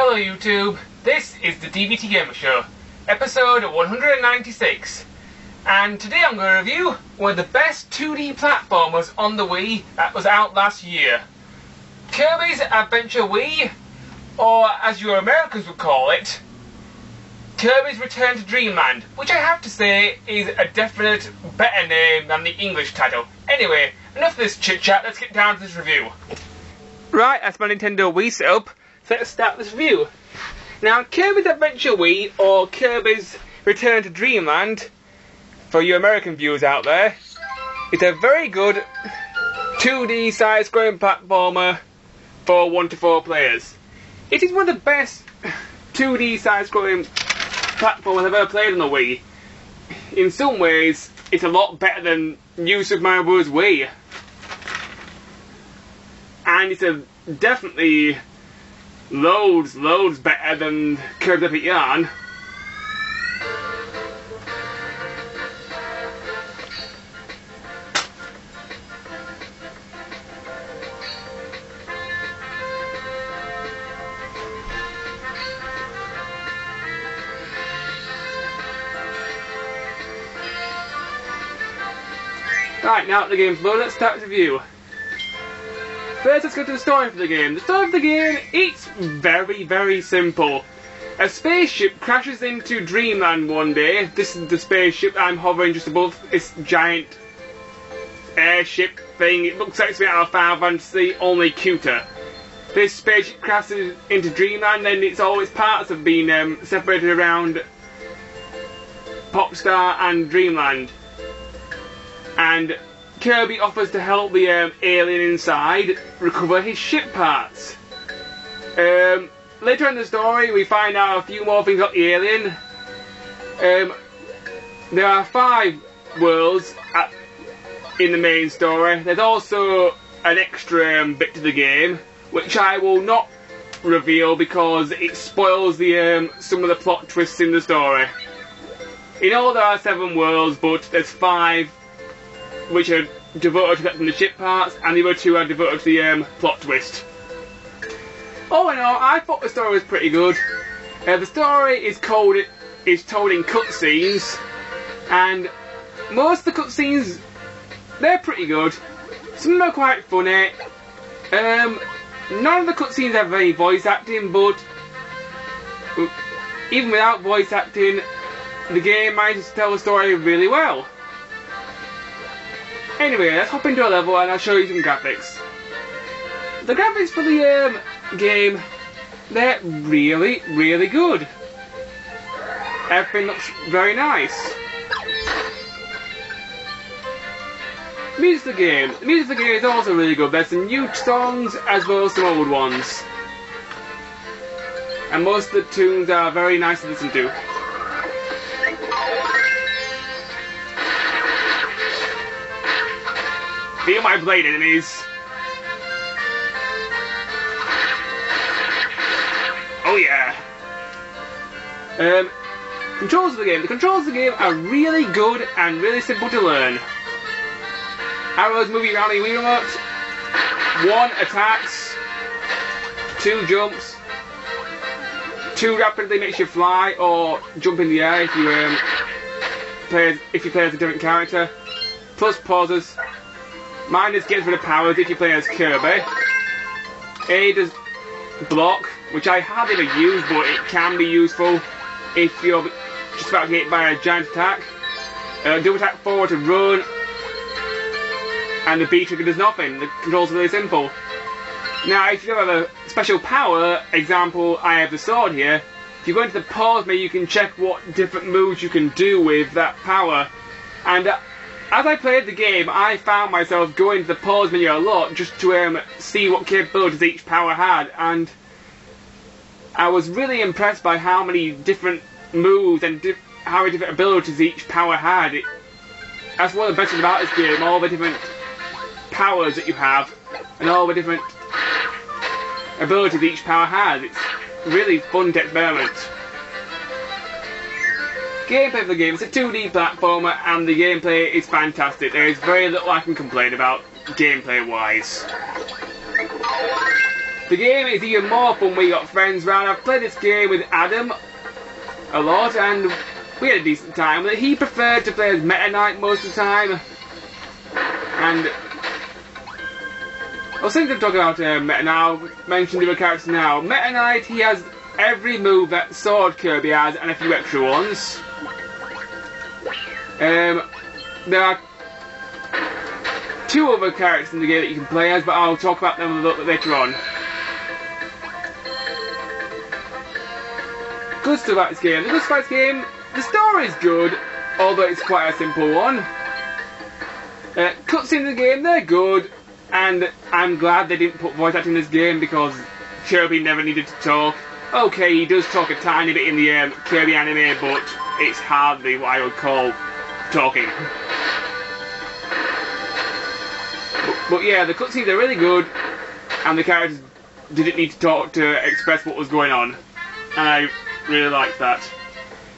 Hello YouTube, this is the Dbtgamer Show, episode 196, and today I'm going to review one of the best 2D platformers on the Wii that was out last year. Kirby's Adventure Wii, or as you Americans would call it, Kirby's Return to Dreamland, which I have to say is a definite better name than the English title. Anyway, enough of this chit chat, let's get down to this review. Right, that's my Nintendo Wii setup. So let's start this review. Now, Kirby's Adventure Wii, or Kirby's Return to Dreamland, for you American viewers out there, is a very good 2D side-scrolling platformer for 1 to 4 players. It is one of the best 2D side-scrolling platformers I've ever played on the Wii. In some ways, it's a lot better than New Super Mario Bros. Wii. And it's definitely loads better than Kirby's Epic Yarn. Right, now that the game's loaded, let's start the review. First, let's go to the story for the game. The story of the game, it's very simple. A spaceship crashes into Dreamland one day. This is the spaceship I'm hovering just above this giant airship thing. It looks like it's out of Final Fantasy, only cuter. This spaceship crashes into Dreamland, and all its parts have been separated around Popstar and Dreamland. And Kirby offers to help the alien inside recover his ship parts. Later in the story, we find out a few more things about the alien. There are 5 worlds in the main story. There's also an extra bit to the game, which I will not reveal because it spoils the some of the plot twists in the story. In all, there are 7 worlds, but there's 5 which are devoted to collecting the ship parts, and the other 2 are devoted to the plot twist. All in all, I thought the story was pretty good. The story is told in cutscenes, and most of the cutscenes, they're pretty good. Some of them are quite funny. None of the cutscenes have any voice acting, but even without voice acting, the game manages to tell the story really well. Anyway, let's hop into a level and I'll show you some graphics. The graphics for the game, they're really good. Everything looks very nice. The music of the game. The music of the game is also really good. There's some new songs as well as some old ones. And most of the tunes are very nice to listen to. Feel my blade, enemies! Oh yeah! Controls of the game. The controls of the game are really good and really simple to learn. Arrows moving around the Wii remote. 1 attacks. 2 jumps. 2 rapidly makes you fly or jump in the air if you play as a different character. Plus pauses. Minus gets rid of powers if you play as Kirby. A does block, which I hardly ever use, but it can be useful if you're just about to get hit by a giant attack. Double attack forward to run, and the B trigger does nothing. The controls are really simple. Now, if you have a special power, example, I have the sword here. If you go into the pause menu, you can check what different moves you can do with that power. And as I played the game, I found myself going to the pause menu a lot just to see what capabilities each power had, and I was really impressed by how many different moves and how many different abilities each power had. That's one of the best things about this game, all the different powers that you have, and all the different abilities each power has. It's really fun to experiment. Gameplay of the game, it's a 2D platformer and the gameplay is fantastic. There is very little I can complain about gameplay wise. The game is even more fun when you got friends around. I've played this game with Adam a lot, and we had a decent time with it. He preferred to play as Meta Knight most of the time, and I was thinking of talking about Meta now, mention the other characters now. Meta Knight, he has every move that Sword Kirby has, and a few extra ones. There are 2 other characters in the game that you can play as, but I'll talk about them a little bit later on. Good stuff about this game. The good stuff about this game, the story is good, although it's quite a simple one. Cutscenes in the game, they're good, and I'm glad they didn't put voice acting in this game because Kirby never needed to talk. Okay, he does talk a tiny bit in the Kirby anime, but it's hardly what I would call talking. But yeah, the cutscenes are really good, and the characters didn't need to talk to express what was going on, and I really liked that.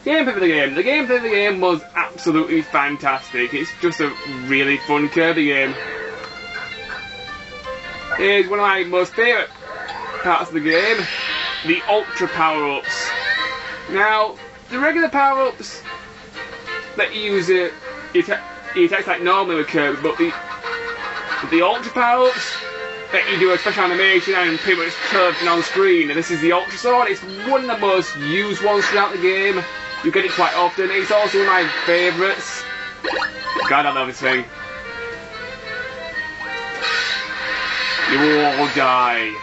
Gameplay for the game. The gameplay of the game was absolutely fantastic. It's just a really fun Kirby game. Here's one of my most favourite parts of the game, the Ultra power-ups. Now, the regular power-ups that you use he attacks like normally with Kirby, but the Ultra power-ups that you do a special animation and pretty much kill everything on screen. And this is the Ultra Sword. It's one of the most used ones throughout the game. You get it quite often. It's also one of my favourites. God, I love this thing. You will all die.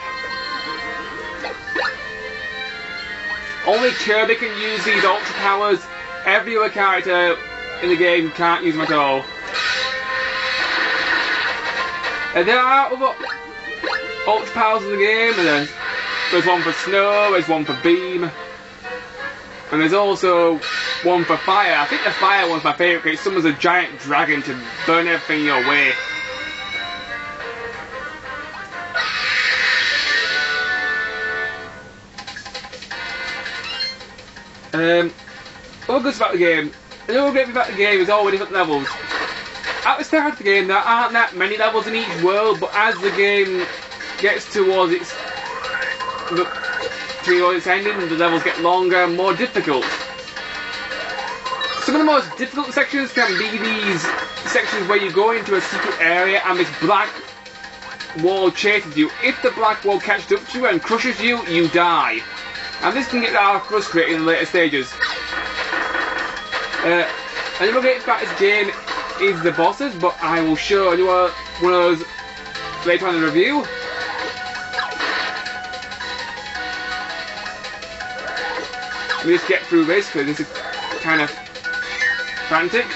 Only Kirby can use these Ultra powers. Every other character in the game can't use them at all. And there are other Ultra powers in the game. There's one for Snow, there's one for Beam, and there's also one for Fire. I think the Fire one's my favourite because it summons a giant dragon to burn everything your way. Other good stuff about the game. Another great thing about the game is all the different levels. At the start of the game, there aren't that many levels in each world, but as the game gets towards its ending, the levels get longer and more difficult. Some of the most difficult sections can be these sections where you go into a secret area and this black wall chases you. If the black wall catches up to you and crushes you, you die. And this can get rather frustrating in the later stages. Another great about this game is the bosses, but I will show you one of those later on in the review. Let me just get through this because this is kind of frantic.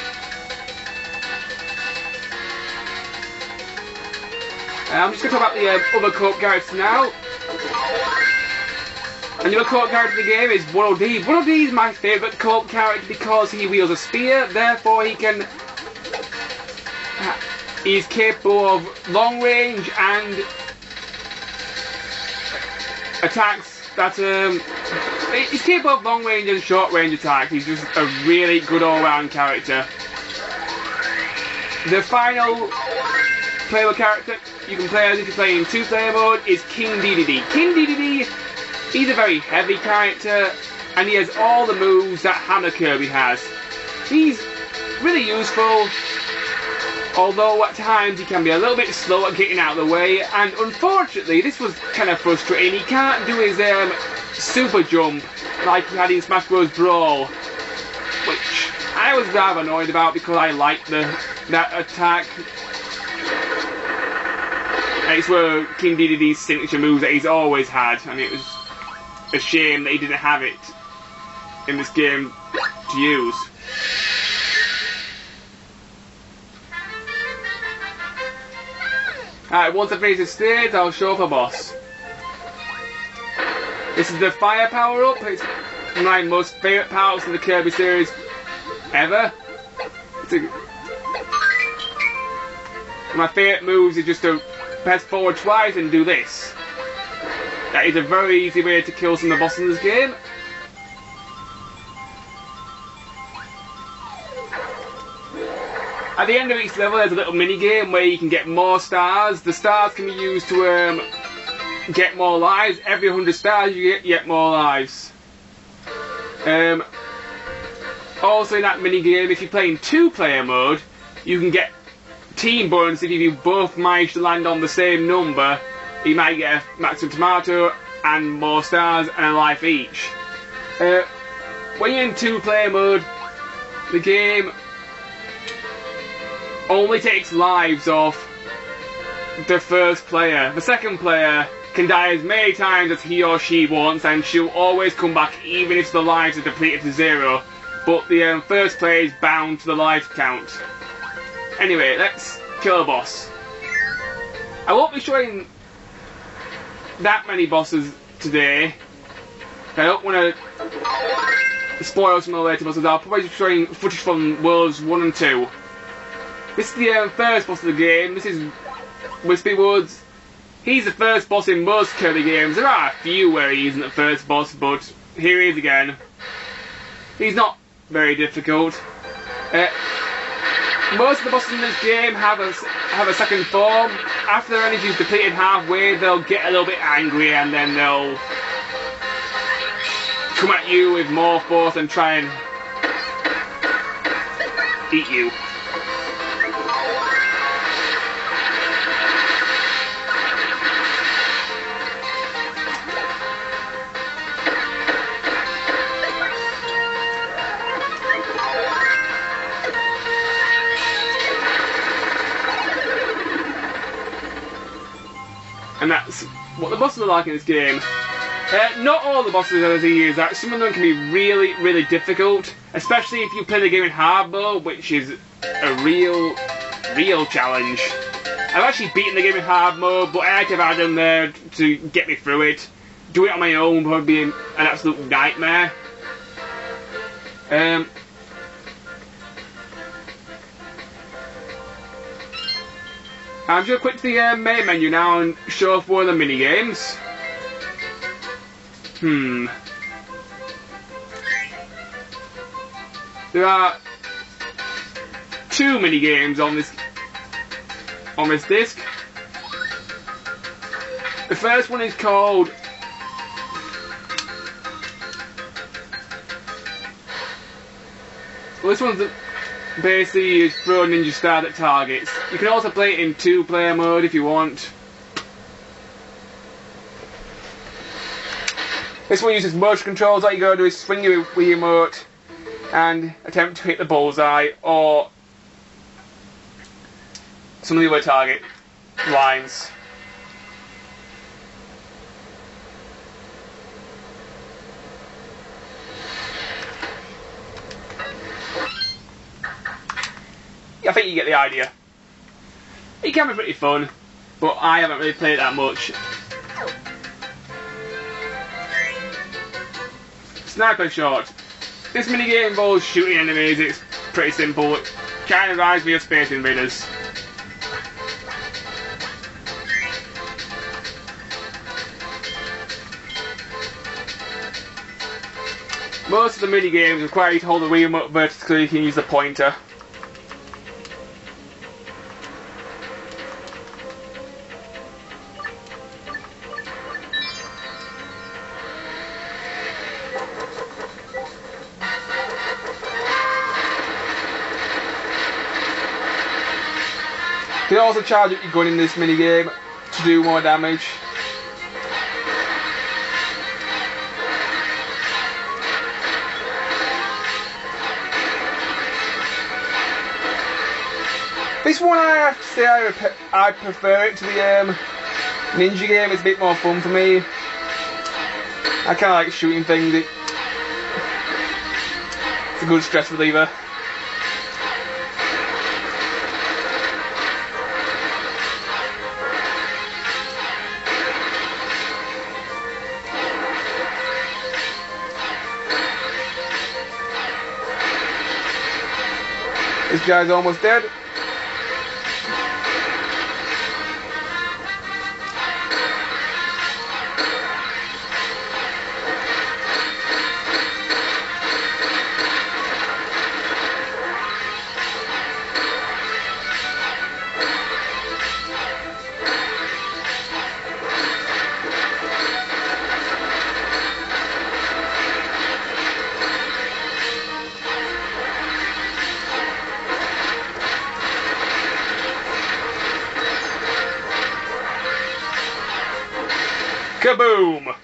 I'm just going to talk about the other co-op characters now. And the other co-op character in the game is Waddle Dee. Waddle Dee is my favourite co-op character because he wields a spear, therefore he's capable of long range and attacks that he's capable of long range and short range attacks. He's just a really good all-round character. The final playable character you can play as if you're playing in 2-player mode is King Dbtgamer. King Dbtgamer, he's a very heavy character and he has all the moves that Hammer Kirby has. He's really useful, although at times he can be a little bit slow at getting out of the way, and unfortunately this was kind of frustrating. He can't do his super jump like he had in Smash Bros. Brawl, which I was rather annoyed about because I liked that attack. And it's one of King Dbtgamer's signature moves that he's always had, and it was a shame that he didn't have it in this game to use. Alright, once I finish this stage, I'll show off a boss. This is the Fire power-up. It's one of my most favourite power-ups in the Kirby series ever. One of my favourite moves is just to press forward twice and do this. That is a very easy way to kill some of the bosses in this game. At the end of each level there's a little mini game where you can get more stars. The stars can be used to get more lives. Every 100 stars you get more lives. Also in that minigame, if you're playing 2-player mode, you can get team bonus if you both manage to land on the same number. You might get a maximum tomato and more stars and a life each. When you're in 2-player mode, the game only takes lives off the first player. The second player can die as many times as he or she wants, and she'll always come back even if the lives are depleted to 0. But the first player is bound to the life count. Anyway, let's kill a boss. I won't be showing that many bosses today. I don't want to spoil some of the later bosses. I'll probably be showing footage from Worlds 1 and 2. This is the first boss of the game. This is Wispy Woods. He's the first boss in most Kirby games. There are a few where he isn't the first boss, but here he is again. He's not very difficult. Most of the bosses in this game have a second form. After their energy is depleted halfway, they'll get a little bit angry and then they'll come at you with more force and try and eat you. And that's what the bosses are like in this game. Not all the bosses are as easy as that. Some of them can be really, really difficult. Especially if you play the game in hard mode, which is a real challenge. I've actually beaten the game in hard mode, but I had to have Adam there to get me through it. Do it on my own would probably be an absolute nightmare. I'm just going to click the main menu now and show off one of the mini games. There are 2 mini games on this disc. The first one is called this one's basically is throw ninja stars at targets. You can also play it in 2-player mode if you want. This one uses motion controls. All you gotta do is swing your Wii remote and attempt to hit the bullseye or some of the other target lines. I think you get the idea. It can be pretty fun, but I haven't really played it that much. Sniper Shot. This minigame involves shooting enemies. It's pretty simple. It kind of reminds me of Space Invaders. Most of the minigames require you to hold the Wii remote vertically so you can use the pointer. You can also charge up your gun in this minigame to do more damage. This one I have to say I prefer it to the ninja game. It's a bit more fun for me. I kinda like shooting things. It's a good stress reliever. This guy's almost dead. Kaboom!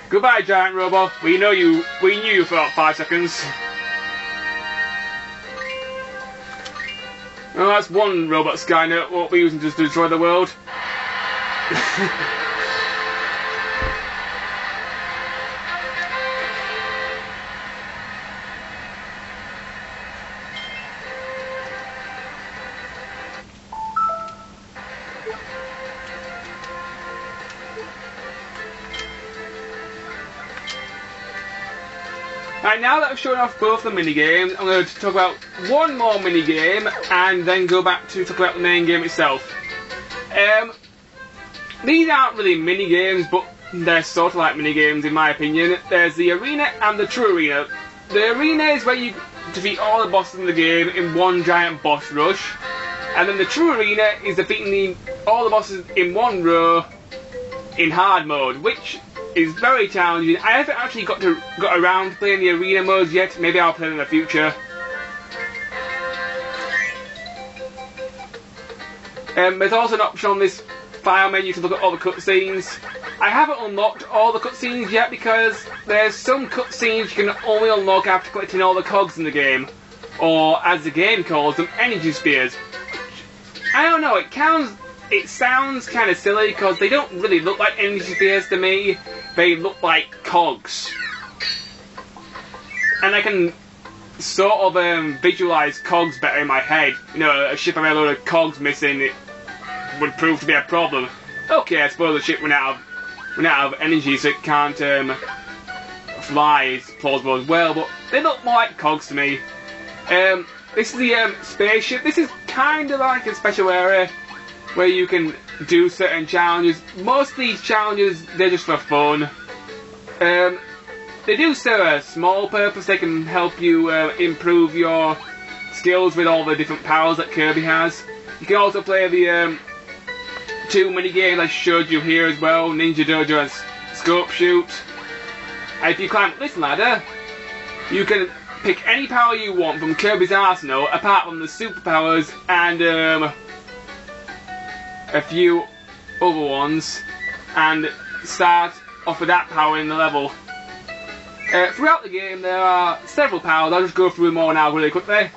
Goodbye, giant robot. We knew you for about 5 seconds. Well, that's one robot Skynet what we're using to destroy the world. Right, now that I've shown off both the mini-games, I'm going to talk about one more mini-game and then go back to talk about the main game itself. These aren't really mini-games, but they're sort of like mini-games in my opinion. There's the arena and the true arena. The arena is where you defeat all the bosses in the game in one giant boss rush. And then the true arena is defeating all the bosses in one row in hard mode, which is very challenging. I haven't actually got around to playing the arena modes yet. Maybe I'll play them in the future. There's also an option on this file menu to look at all the cutscenes. I haven't unlocked all the cutscenes yet because there's some cutscenes you can only unlock after collecting all the cogs in the game, or as the game calls them, energy spheres. I don't know, it sounds kind of silly because they don't really look like energy spheres to me. They look like cogs. And I can sort of visualise cogs better in my head. You know, a ship with a load of cogs missing, it would prove to be a problem. Okay, I suppose the ship ran out of energy, so it can't fly. It's plausible as well, but they look more like cogs to me. This is the spaceship. This is kind of like a special area where you can do certain challenges. Most of these challenges, they're just for fun. They do serve a small purpose. They can help you improve your skills with all the different powers that Kirby has. You can also play the 2 mini-games I showed you here as well, Ninja Dojo and Scope Shoot. And if you climb this ladder, you can pick any power you want from Kirby's arsenal, apart from the superpowers and a few other ones, and start off with that power in the level. Throughout the game there are several powers. I'll just go through them all now really quickly.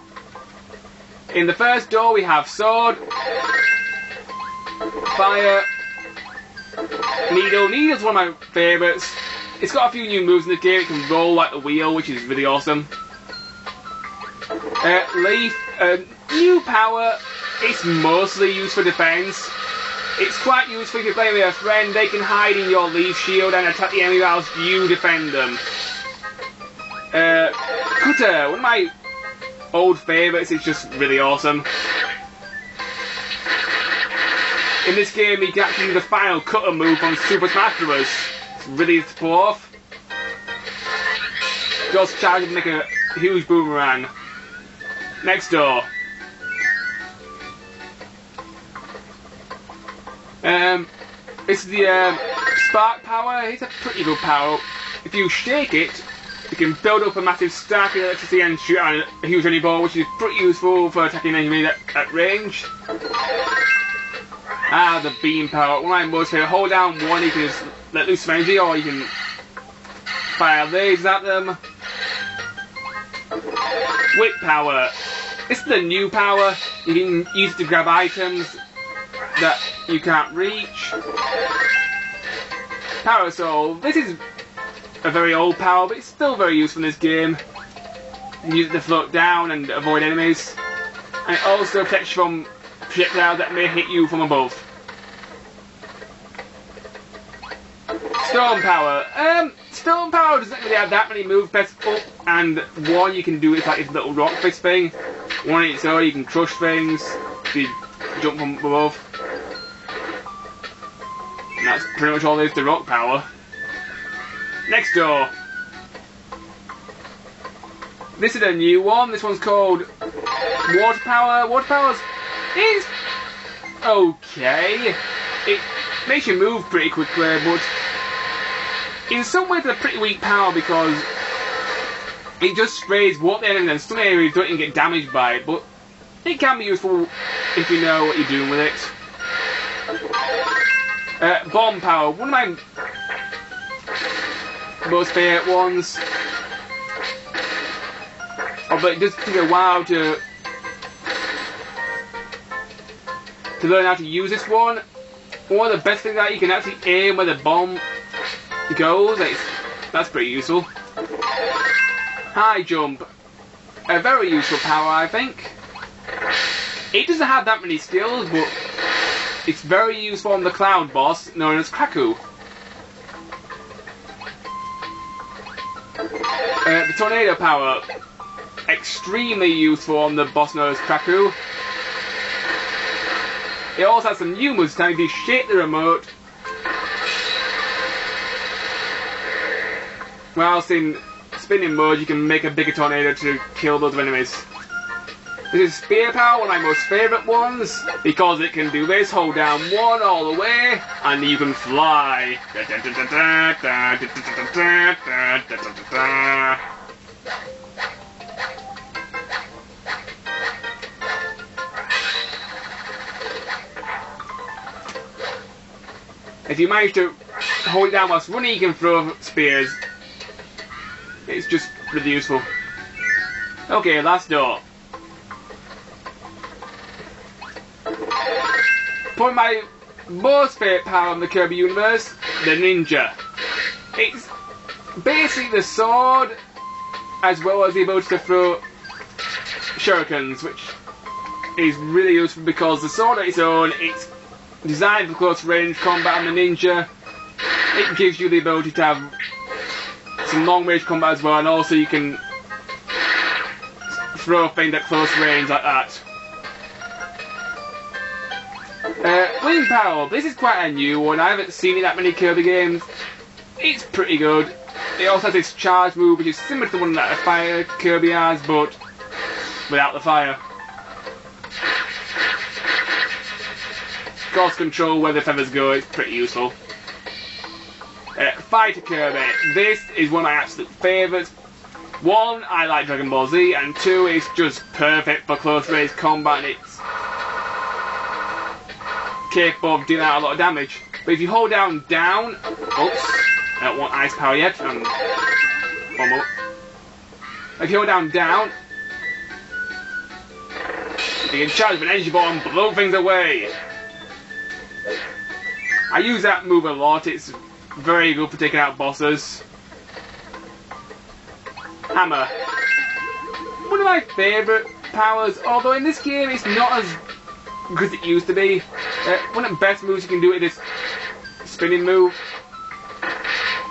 In the first door we have Sword, Fire, Needle. Needle's one of my favourites. It's got a few new moves in the game. It can roll like a wheel, which is really awesome. Leaf, new power. It's mostly used for defense. It's quite useful if you're playing with a friend. They can hide in your leaf shield and attack the enemy whilst you defend them. Cutter, one of my old favourites. It's just really awesome. In this game, you can actually do the final cutter move on Super Smash Bros. It's really to pull off. You also charge it to make a huge boomerang. Next door. It's the Spark power. It's a pretty good power. If you shake it, you can build up a massive stack of electricity and shoot out a huge energy ball, which is pretty useful for attacking enemies at range. Ah, the beam power. One of my most favourite. Hold down one, you can just let loose some energy, or you can fire lasers at them. Whip power. This is the new power. You can use it to grab items that you can't reach. Parasol. This is a very old power, but it's still very useful in this game. You can use it to float down and avoid enemies. And it also protects you from projectiles that may hit you from above. Storm power. Storm power doesn't really have that many moves. Press up and one you can do it's like this little rock fist thing. One on its own, you can crush things if you jump from above. And that's pretty much all there is to rock power. Next door. This is a new one. This one's called Water Power. Water Power is okay. It makes you move pretty quickly, but in some ways it's a pretty weak power because it just sprays water at enemies and some areas don't even get damaged by it, but it can be useful if you know what you're doing with it. Bomb power, one of my most favourite ones. Although it does take a while to learn how to use this one. One of the best things that you can actually aim where the bomb goes. That's pretty useful. High jump. A very useful power, I think. It doesn't have that many skills, but it's very useful on the cloud boss known as Kraku. The tornado power. Extremely useful on the boss known as Kraku. It also has some new moves time if you shake the remote. Whilst in spinning mode, you can make a bigger tornado to kill loads of enemies. This is spear power, one of my most favourite ones, because it can do this, hold down one all the way, and you can fly. If you manage to hold it down whilst running, you can throw spears. It's just really useful. Okay, last door. Probably my most favourite power in the Kirby universe, the ninja. It's basically the sword, as well as the ability to throw shurikens, which is really useful because the sword on its own, it's designed for close range combat, and the ninja, it gives you the ability to have some long range combat as well, and also you can throw things at close range like that. Wind power, this is quite a new one, I haven't seen it that many Kirby games. It's pretty good. It also has this charge move which is similar to the one that a fire Kirby has, but without the fire. Cross control where the feathers go, it's pretty useful. Fighter Kirby, this is one of my absolute favourites. One, I like Dragon Ball Z, and two, it's just perfect for close range combat, and it's capable of dealing out a lot of damage. But if you hold down, oops, I don't want ice power yet, one more. If you hold down, you can charge with an energy ball and blow things away. I use that move a lot, it's very good for taking out bosses. Hammer. One of my favourite powers, although in this game it's not as good as it used to be. One of the best moves you can do is this spinning move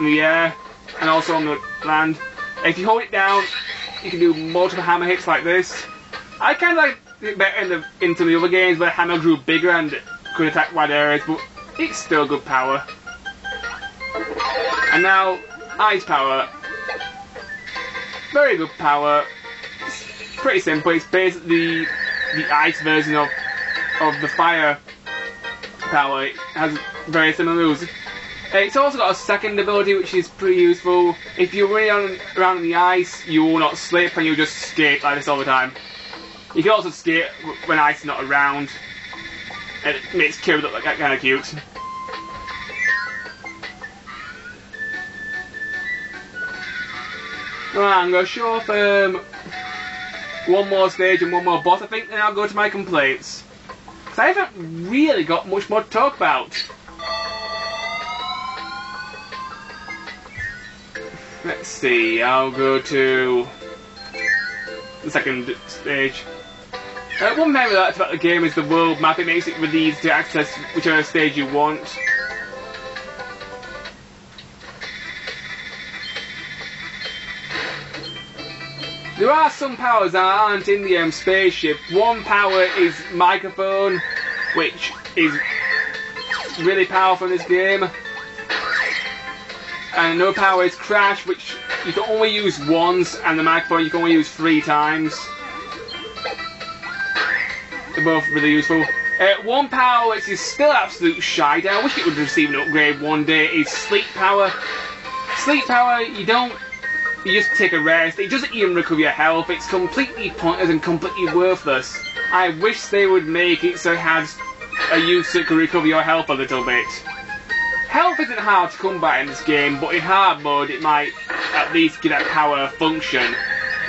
in the air and also on the land. If you hold it down, you can do multiple hammer hits like this. I kind of like it better in some of the other games where the hammer grew bigger and could attack wide areas, but it's still good power. And now, ice power. Very good power. It's pretty simple. It's basically the ice version of the fire power. It has very similar moves. It's also got a second ability which is pretty useful. If you're running around in the ice, you will not slip and you'll just skate like this all the time. You can also skate when ice is not around. And it makes Kirby look like that kind of cute. Right, I'm going to show off one more stage and one more boss, I think, then I'll go to my complaints. Because I haven't really got much more to talk about. Let's see, I'll go to the second stage. One thing I liked about the game is the world map. It makes it really easy to access whichever stage you want. There are some powers that aren't in the spaceship. One power is microphone, which is really powerful in this game. And another power is crash, which you can only use once, and the microphone you can only use 3 times. They're both really useful. One power which is still absolute shite, I wish it would receive an upgrade one day, is sleep power. Sleep power, you just take a rest. It doesn't even recover your health. It's completely pointless and completely worthless. I wish they would make it so it has a use that can recover your health a little bit. Health isn't hard to come by in this game, but in hard mode it might at least give that power a function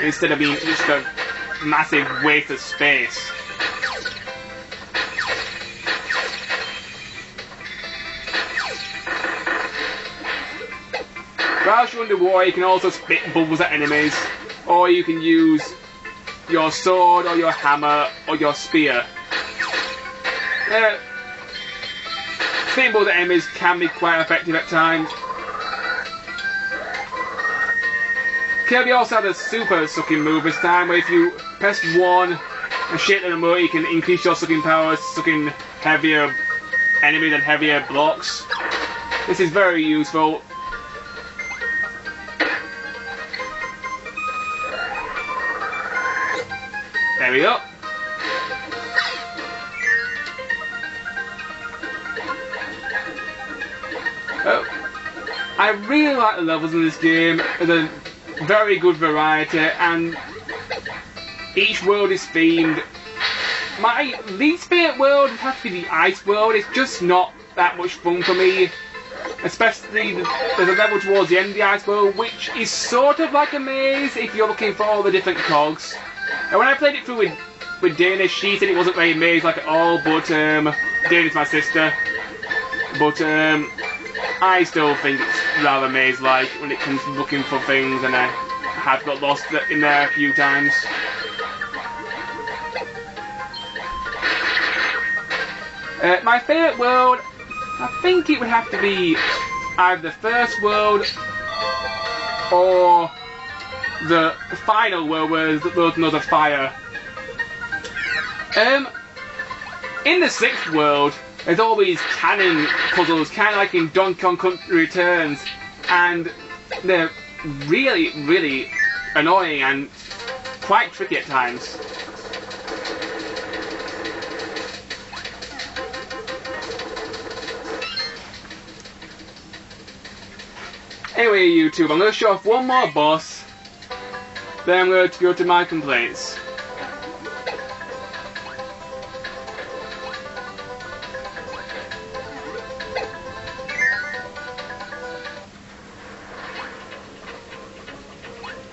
instead of being just a massive waste of space. Whilst you're underwater, you can also spit bubbles at enemies, or you can use your sword, or your hammer, or your spear. Spitting bubbles at enemies can be quite effective at times. Kirby also has a super sucking move this time, where if you press 1 and shake the remote, you can increase your sucking power, sucking heavier enemies and heavier blocks. This is very useful. There we go. Oh, I really like the levels in this game. There's a very good variety, and each world is themed. My least favourite world would have to be the ice world. It's just not that much fun for me. Especially there's a level towards the end of the ice world, which is sort of like a maze if you're looking for all the different cogs. And when I played it through with Dana, she said it wasn't very maze-like at all, but Dana's my sister. But I still think it's rather maze-like when it comes to looking for things, and I have got lost in there a few times. My favourite world, I think it would have to be either the first world or the final world where there's another fire. In the 6th world, there's all these cannon puzzles, kind of like in Donkey Kong Country Returns, and they're really, really annoying and quite tricky at times. Anyway, YouTube, I'm going to show off one more boss. Then I'm going to go to my complaints.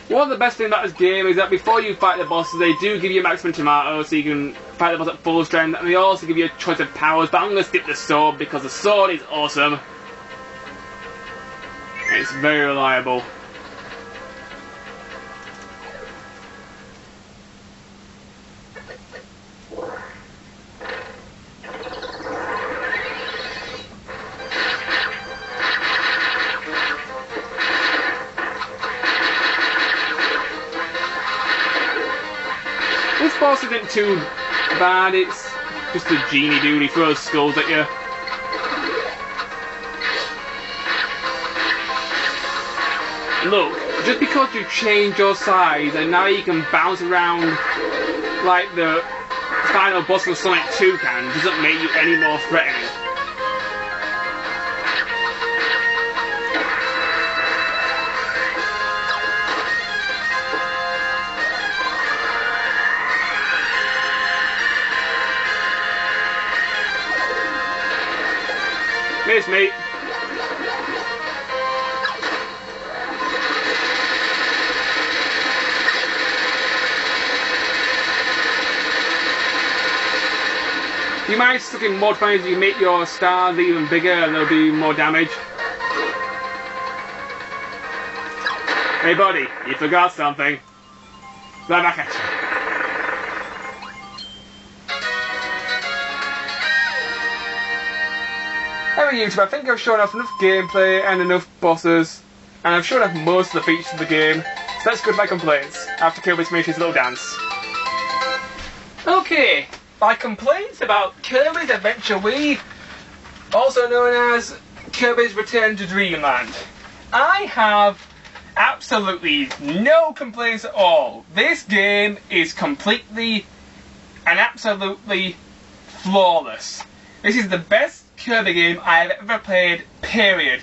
One of the best things about this game is that before you fight the bosses, they do give you maximum tomato, so you can fight the boss at full strength, and they also give you a choice of powers, but I'm going to skip the sword because the sword is awesome. It's very reliable. This boss isn't too bad, it's just a genie dude, he throws skulls at you. Look, just because you change your size and now you can bounce around like the final boss of Sonic 2 can, doesn't make you any more threatening. Miss me. You might stick in more times, you make your stars even bigger and they'll do more damage. Hey buddy, you forgot something. Right back at you. Anyway YouTube, I think I've shown off enough gameplay and enough bosses, and I've shown off most of the features of the game, so let's go to my complaints, after Kirby's made his little dance. Okay, my complaints about Kirby's Adventure Wii, also known as Kirby's Return to Dreamland. I have absolutely no complaints at all. This game is completely and absolutely flawless. This is the best Kirby game I have ever played, period.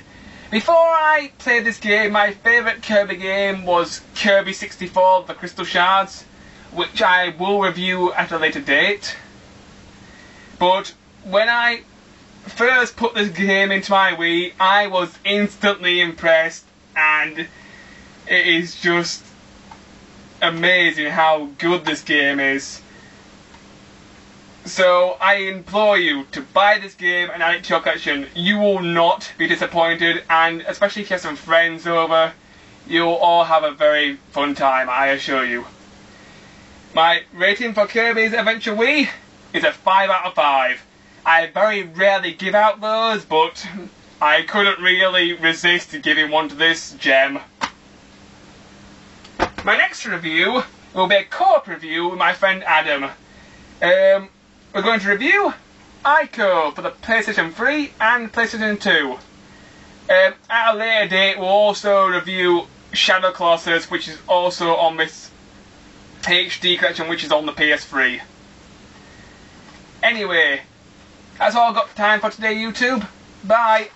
Before I played this game, my favourite Kirby game was Kirby 64, The Crystal Shards, which I will review at a later date. But when I first put this game into my Wii, I was instantly impressed, and it is just amazing how good this game is. So I implore you to buy this game and add it to your collection. You will not be disappointed, and especially if you have some friends over, you'll all have a very fun time, I assure you. My rating for Kirby's Adventure Wii is a 5 out of 5. I very rarely give out those, but I couldn't really resist giving one to this gem. My next review will be a co-op review with my friend Adam. We're going to review Ico for the PlayStation 3 and PlayStation 2. At a later date, we'll also review Shadow Colossus, which is also on this HD collection, which is on the PS3. Anyway, that's all I've got time for today, YouTube. Bye!